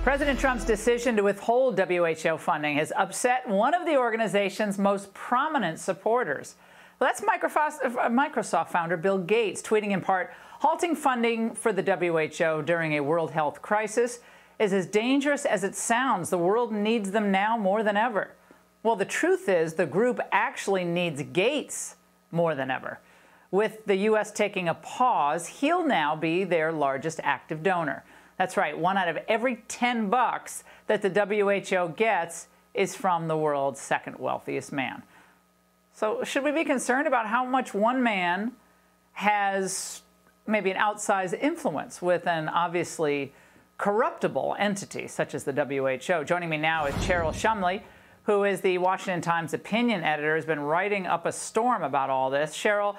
President Trump's decision to withhold WHO funding has upset one of the organization's most prominent supporters. Well, that's Microsoft founder Bill Gates, tweeting in part, halting funding for the WHO during a world health crisis is as dangerous as it sounds. The world needs them now more than ever. Well, the truth is the group actually needs Gates more than ever. With the U.S. taking a pause, he'll now be their largest active donor. That's right, 1 out of every 10 bucks that the WHO gets is from the world's second wealthiest man. So should we be concerned about how much one man has maybe an outsized influence with an obviously corruptible entity such as the WHO? Joining me now is Cheryl Chumley, who is the Washington Times opinion editor, has been writing up a storm about all this. Cheryl,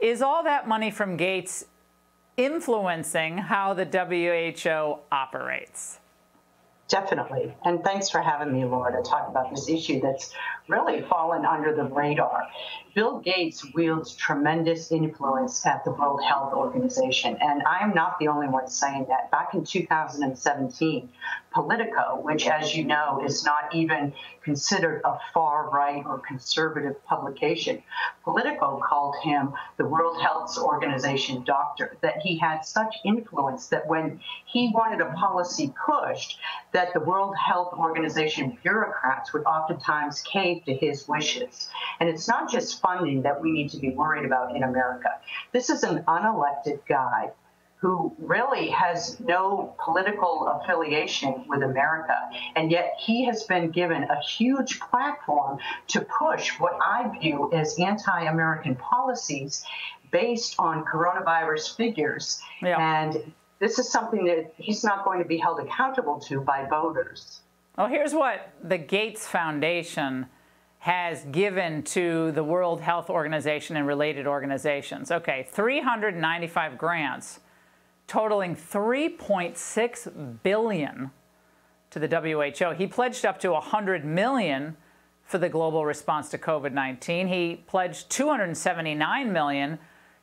is all that money from Gates influencing how the WHO operates? Definitely. And thanks for having me, Laura, to talk about this issue that's really fallen under the radar. Bill Gates wields tremendous influence at the World Health Organization, and I'm not the only one saying that. Back in 2017, Politico, which, as you know, is not even considered a far-right or conservative publication, Politico called him the World Health Organization doctor, that he had such influence that when he wanted a policy pushed, that the World Health Organization bureaucrats would oftentimes cave to his wishes. And it's not just funding that we need to be worried about in America. This is an unelected guy who really has no political affiliation with America, and yet he has been given a huge platform to push what I view as anti-American policies based on coronavirus figures. Yeah. And this is something that he's not going to be held accountable to by voters. Well, here's what the Gates Foundation has given to the World Health Organization and related organizations. Okay, 395 grants totaling $3.6 billion to the WHO. He pledged up to $100 million for the global response to COVID-19. He pledged $279 million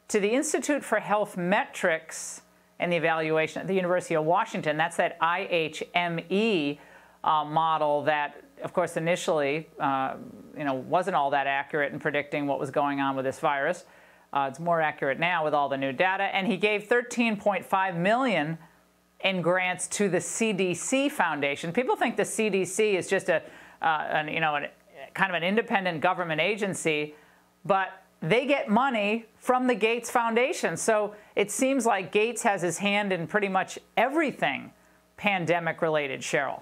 to the Institute for Health Metrics and the Evaluation at the University of Washington. That's that IHME model that, of course, initially wasn't all that accurate in predicting what was going on with this virus. It's more accurate now with all the new data. And he gave $13.5 million in grants to the CDC Foundation. People think the CDC is just kind of an independent government agency, but they get money from the Gates Foundation. So it seems like Gates has his hand in pretty much everything pandemic-related, Cheryl.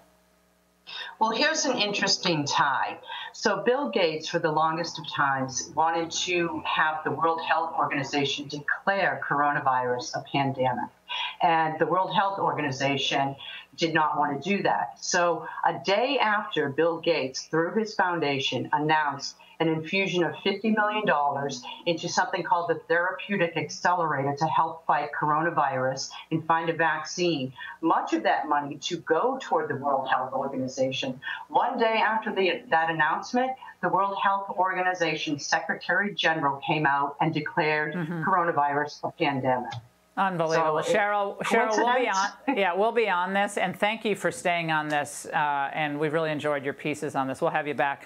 Well, here's an interesting tie. So Bill Gates, for the longest of times, wanted to have the World Health Organization declare coronavirus a pandemic. And the World Health Organization did not want to do that. So a day after Bill Gates, through his foundation, announced an infusion of $50 million into something called the Therapeutic Accelerator to help fight coronavirus and find a vaccine, much of that money to go toward the World Health Organization. One day after that announcement, the World Health Organization Secretary General came out and declared coronavirus a pandemic. Unbelievable. So Cheryl, we'll be on this, and thank you for staying on this, and we've really enjoyed your pieces on this. We'll have you back.